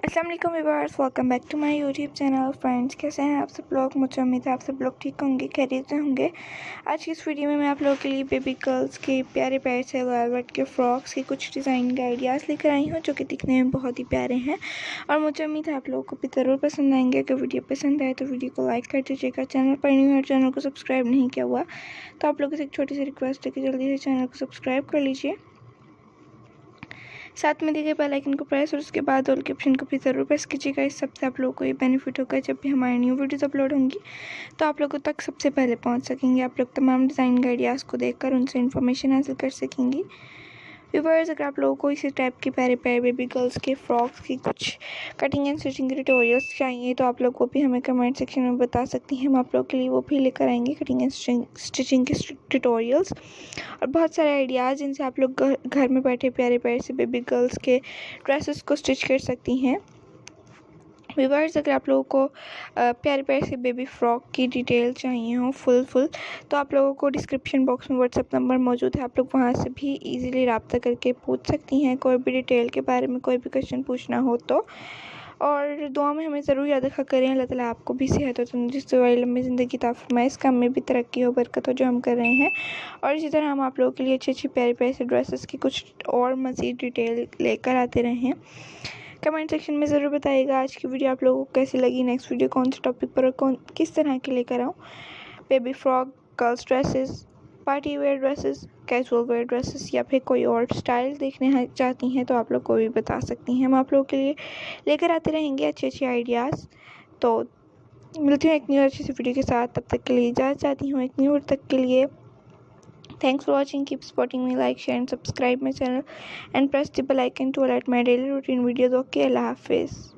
अस्सलाम वालेकुम viewers, welcome back to my YouTube channel. Friends, कैसे हैं आप सब लोग? मुझे उम्मीद है आप सब लोग ठीक होंगे, खैरियत से होंगे। आज की इस वीडियो में मैं आप लोगों के लिए बेबी गर्ल्स के प्यारे प्यारे से वेलवेट के फ्रॉक्स के कुछ डिज़ाइन के आइडियाज़ लेकर आई हूँ, जो कि दिखने में बहुत ही प्यारे हैं और मुझे उम्मीद है आप लोगों को भी ज़रूर पसंद आएंगे। अगर वीडियो पसंद आए तो वीडियो को लाइक कर दीजिएगा। चैनल पर न्यू है, चैनल को सब्सक्राइब नहीं किया हुआ तो आप लोगों से एक छोटी सी रिक्वेस्ट है कि जल्दी से चैनल को सब्सक्राइब कर लीजिए, साथ में दिए गए बेल आइकन को प्रेस और उसके बाद ऑल के ऑप्शन को भी ज़रूर प्रेस कीजिएगा। इस सबसे आप लोगों को ये बेनिफिट होगा, जब भी हमारी न्यू वीडियोस अपलोड होंगी तो आप लोगों तक सबसे पहले पहुंच सकेंगे। आप लोग तमाम डिज़ाइन आइडियाज़ को देखकर उनसे इन्फॉर्मेशन हासिल कर सकेंगी। व्यूअर्स, अगर आप लोगों को इसी टाइप के प्यारे प्यारे बेबी गर्ल्स के फ्रॉक्स की कुछ कटिंग एंड स्टिचिंग के ट्यूटोरियल्स चाहिए तो आप लोग वो भी हमें कमेंट सेक्शन में बता सकती हैं। हम आप लोगों के लिए वो भी लेकर आएंगे, कटिंग एंड स्टिचिंग के ट्यूटोरियल्स और बहुत सारे आइडियाज़ जिनसे आप लोग घर में बैठे प्यारे प्यारे से बेबी गर्ल्स के ड्रेसेस को स्टिच कर सकती हैं। व्यूअर्स, अगर आप लोगों को प्यारे प्यारे से बेबी फ्रॉक की डिटेल चाहिए हो फुल तो आप लोगों को डिस्क्रिप्शन बॉक्स में व्हाट्सएप नंबर मौजूद है, आप लोग वहां से भी इजीली रब्ता करके पूछ सकती हैं कोई भी डिटेल के बारे में, कोई भी क्वेश्चन पूछना हो तो। और दुआ में हमें ज़रूर याद रखा करें। अल्लाह ताला आपको भी सेहत और तंदुरुस्ती वाली लंबी ज़िंदगी अता फरमाए, इस काम में भी तरक्की हो, बरकत हो जो हम कर रहे हैं। और इसी तरह हम आप लोगों के लिए अच्छी अच्छी प्यारे प्यारे से ड्रेसेस की कुछ और मज़ीद डिटेल लेकर आते रहें। कमेंट सेक्शन में ज़रूर बताइएगा आज की वीडियो आप लोगों को कैसी लगी, नेक्स्ट वीडियो कौन से टॉपिक पर और किस तरह के लेकर आऊँ। Baby frock, girls dresses, party wear dresses, casual wear dresses या फिर कोई और स्टाइल देखने चाहती हैं तो आप लोग को भी बता सकती हैं। हम आप लोगों के लिए लेकर आते रहेंगे अच्छे अच्छे आइडियाज़। तो मिलती हूँ एक न्यू अच्छी सी वीडियो के साथ, तब तक के लिए इजाज़त चाहती हूँ एक न्यू तक के लिए। Thanks for watching. Keep supporting me. Like, share and subscribe my channel and press the bell icon to alert my daily routine videos. Okay, Allah Hafiz.